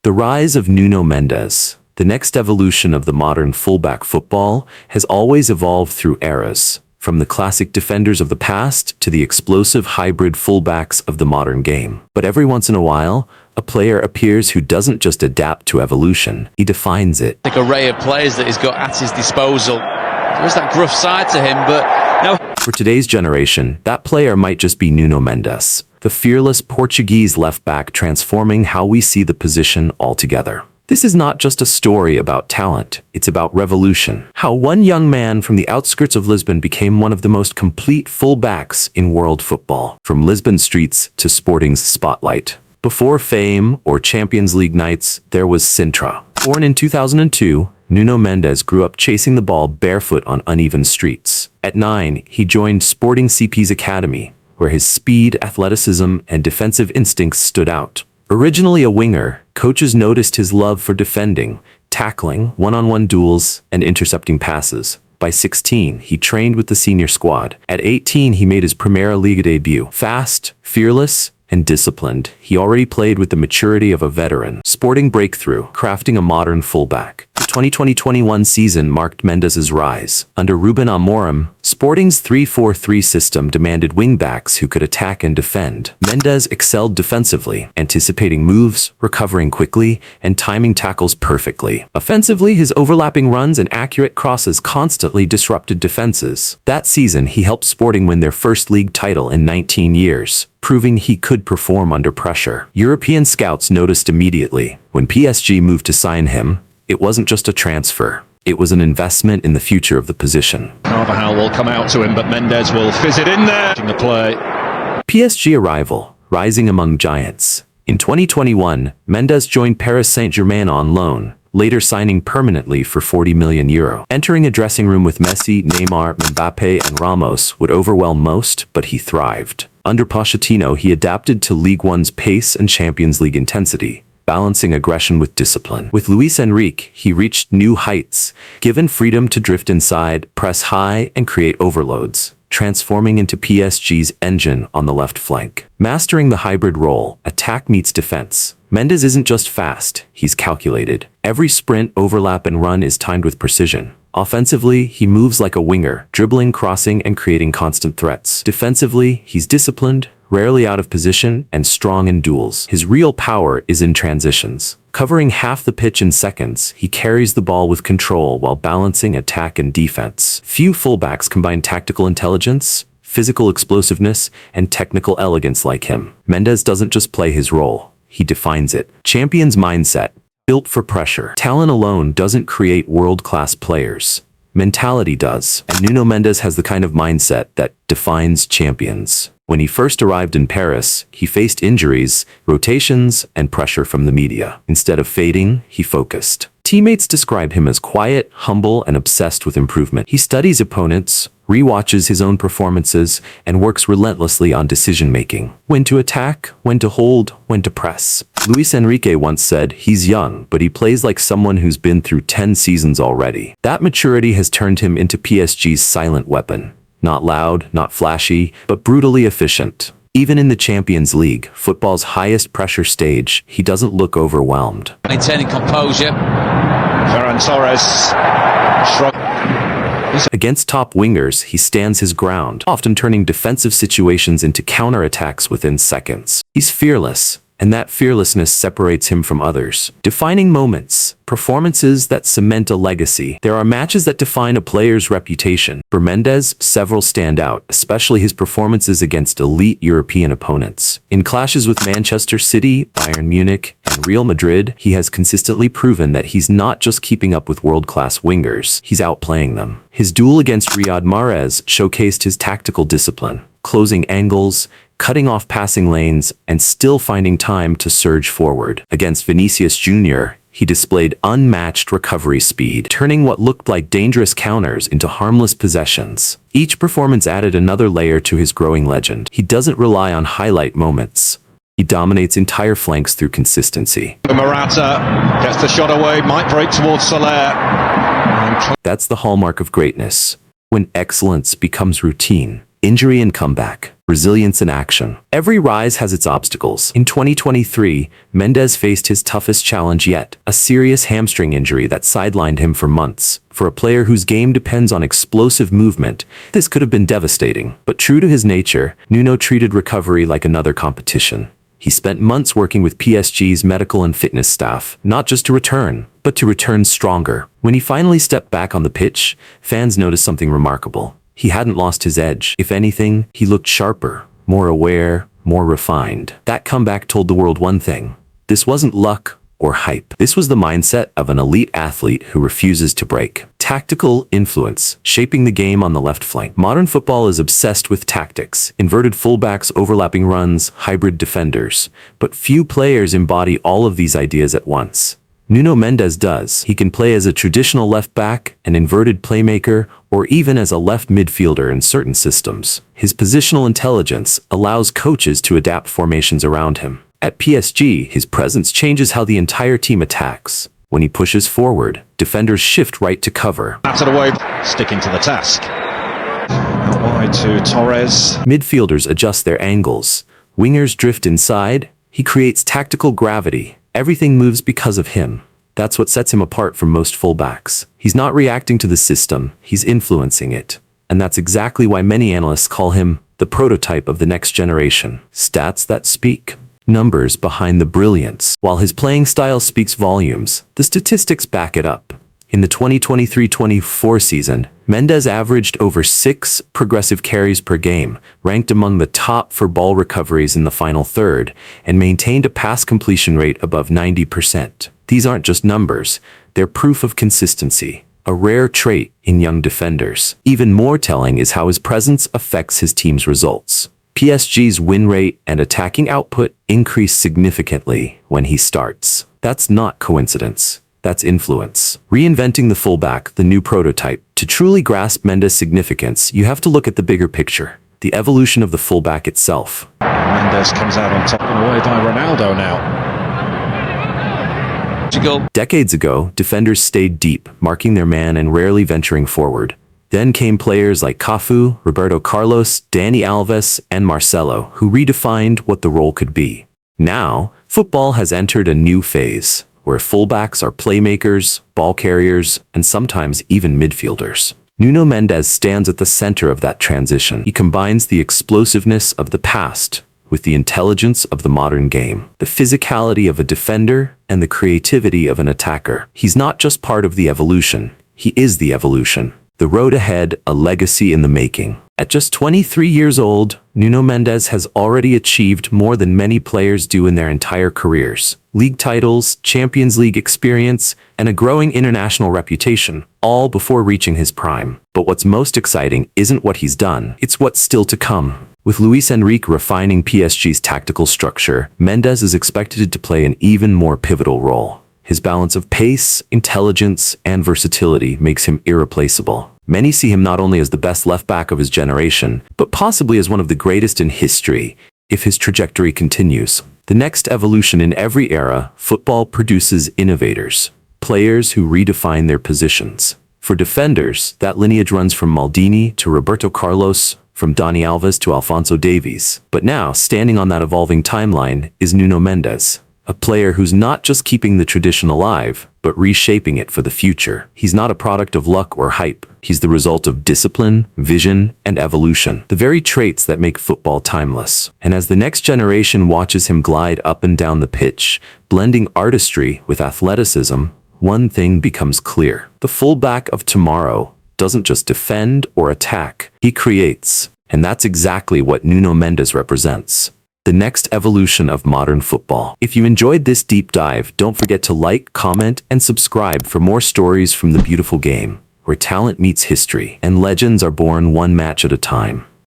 The rise of Nuno Mendes, the next evolution of the modern fullback football, has always evolved through eras, from the classic defenders of the past to the explosive hybrid fullbacks of the modern game. But every once in a while, a player appears who doesn't just adapt to evolution, he defines it. Like array of players that he's got at his disposal. There is that gruff side to him, but no. For today's generation, that player might just be Nuno Mendes, the fearless Portuguese left-back transforming how we see the position altogether. This is not just a story about talent, it's about revolution. How one young man from the outskirts of Lisbon became one of the most complete full-backs in world football. From Lisbon streets to Sporting's spotlight. Before fame or Champions League nights, there was Sintra. Born in 2002, Nuno Mendes grew up chasing the ball barefoot on uneven streets. At 9, he joined Sporting CP's academy, where his speed, athleticism, and defensive instincts stood out. Originally a winger, coaches noticed his love for defending, tackling, one-on-one duels, and intercepting passes. By 16, he trained with the senior squad. At 18, he made his Primera Liga debut. Fast, fearless, and disciplined, he already played with the maturity of a veteran. Sporting breakthrough, crafting a modern fullback. The 2020-21 season marked Mendes' rise. Under Ruben Amorim, Sporting's 3-4-3 system demanded wingbacks who could attack and defend. Mendes excelled defensively, anticipating moves, recovering quickly, and timing tackles perfectly. Offensively, his overlapping runs and accurate crosses constantly disrupted defenses. That season, he helped Sporting win their first league title in 19 years. Proving he could perform under pressure. European scouts noticed immediately. When PSG moved to sign him, it wasn't just a transfer. It was an investment in the future of the position. Carvajal will come out to him, but Mendes will fizz it in there. The play. PSG arrival, rising among giants. In 2021, Mendes joined Paris Saint-Germain on loan, later signing permanently for €40 million. Entering a dressing room with Messi, Neymar, Mbappe, and Ramos would overwhelm most, but he thrived. Under Pochettino, he adapted to Ligue 1's pace and Champions League intensity, balancing aggression with discipline. With Luis Enrique, he reached new heights, given freedom to drift inside, press high, and create overloads, transforming into PSG's engine on the left flank. Mastering the hybrid role, attack meets defense. Mendes isn't just fast, he's calculated. Every sprint, overlap, and run is timed with precision. Offensively, he moves like a winger, dribbling, crossing, and creating constant threats. Defensively, he's disciplined, rarely out of position, and strong in duels. His real power is in transitions. Covering half the pitch in seconds, he carries the ball with control while balancing attack and defense. Few fullbacks combine tactical intelligence, physical explosiveness, and technical elegance like him. Mendes doesn't just play his role, he defines it. Champion's mindset. Built for pressure. Talent alone doesn't create world-class players. Mentality does. And Nuno Mendes has the kind of mindset that defines champions. When he first arrived in Paris, he faced injuries, rotations, and pressure from the media. Instead of fading, he focused. Teammates describe him as quiet, humble, and obsessed with improvement. He studies opponents, rewatches his own performances, and works relentlessly on decision-making. When to attack, when to hold, when to press. Luis Enrique once said, "He's young, but he plays like someone who's been through 10 seasons already." That maturity has turned him into PSG's silent weapon. Not loud, not flashy, but brutally efficient. Even in the Champions League, football's highest pressure stage, he doesn't look overwhelmed. Maintaining composure. Ferran Torres. Against top wingers, he stands his ground, often turning defensive situations into counterattacks within seconds. He's fearless, and that fearlessness separates him from others. Defining moments, performances that cement a legacy. There are matches that define a player's reputation. For Mendes, several stand out, especially his performances against elite European opponents. In clashes with Manchester City, Bayern Munich, and Real Madrid, he has consistently proven that he's not just keeping up with world-class wingers, he's outplaying them. His duel against Riyad Mahrez showcased his tactical discipline, closing angles, cutting off passing lanes, and still finding time to surge forward. Against Vinicius Jr., he displayed unmatched recovery speed, turning what looked like dangerous counters into harmless possessions. Each performance added another layer to his growing legend. He doesn't rely on highlight moments. He dominates entire flanks through consistency. Morata gets the shot away, might break towards Soler. That's the hallmark of greatness. When excellence becomes routine, injury and comeback. resilience in action. Every rise has its obstacles. In 2023, Mendes faced his toughest challenge yet, a serious hamstring injury that sidelined him for months. For a player whose game depends on explosive movement, this could have been devastating. But true to his nature, Nuno treated recovery like another competition. He spent months working with PSG's medical and fitness staff, not just to return, but to return stronger. When he finally stepped back on the pitch, fans noticed something remarkable. He hadn't lost his edge. If anything, he looked sharper, more aware, more refined. That comeback told the world one thing. This wasn't luck or hype. This was the mindset of an elite athlete who refuses to break. Tactical influence, shaping the game on the left flank. Modern football is obsessed with tactics, inverted fullbacks, overlapping runs, hybrid defenders. But few players embody all of these ideas at once. Nuno Mendes does. He can play as a traditional left back, an inverted playmaker, or even as a left midfielder in certain systems. His positional intelligence allows coaches to adapt formations around him. At PSG, his presence changes how the entire team attacks. When he pushes forward, defenders shift right to cover. Out of the way, sticking to the task. Out wide to Torres. Midfielders adjust their angles. Wingers drift inside. He creates tactical gravity. Everything moves because of him. That's what sets him apart from most fullbacks. He's not reacting to the system, he's influencing it. And that's exactly why many analysts call him the prototype of the next generation. Stats that speak. Numbers behind the brilliance. While his playing style speaks volumes, the statistics back it up. In the 2023-24 season, Mendes averaged over 6 progressive carries per game, ranked among the top for ball recoveries in the final third, and maintained a pass completion rate above 90%. These aren't just numbers, they're proof of consistency, a rare trait in young defenders. Even more telling is how his presence affects his team's results. PSG's win rate and attacking output increase significantly when he starts. That's not coincidence. That's influence. Reinventing the fullback, the new prototype. To truly grasp Mendes' significance, you have to look at the bigger picture, the evolution of the fullback itself. Mendes comes out on top and away by Ronaldo now. Decades ago, defenders stayed deep, marking their man and rarely venturing forward. Then came players like Cafu, Roberto Carlos, Dani Alves, and Marcelo, who redefined what the role could be. Now, football has entered a new phase, where fullbacks are playmakers, ball carriers, and sometimes even midfielders. Nuno Mendes stands at the center of that transition. He combines the explosiveness of the past with the intelligence of the modern game, the physicality of a defender, and the creativity of an attacker. He's not just part of the evolution, he is the evolution. The road ahead, a legacy in the making. At just 23 years old, Nuno Mendes has already achieved more than many players do in their entire careers. League titles, Champions League experience, and a growing international reputation, all before reaching his prime. But what's most exciting isn't what he's done, it's what's still to come. With Luis Enrique refining PSG's tactical structure, Mendes is expected to play an even more pivotal role. His balance of pace, intelligence, and versatility makes him irreplaceable. Many see him not only as the best left-back of his generation, but possibly as one of the greatest in history, if his trajectory continues. The next evolution in every era, football produces innovators, players who redefine their positions. For defenders, that lineage runs from Maldini to Roberto Carlos, from Dani Alves to Alphonso Davies. But now, standing on that evolving timeline, is Nuno Mendes. A player who's not just keeping the tradition alive, but reshaping it for the future. He's not a product of luck or hype. He's the result of discipline, vision, and evolution. The very traits that make football timeless. And as the next generation watches him glide up and down the pitch, blending artistry with athleticism, one thing becomes clear. The fullback of tomorrow doesn't just defend or attack. He creates. And that's exactly what Nuno Mendes represents. The next evolution of modern football. If you enjoyed this deep dive, don't forget to like, comment, and subscribe for more stories from the beautiful game, where talent meets history and legends are born one match at a time.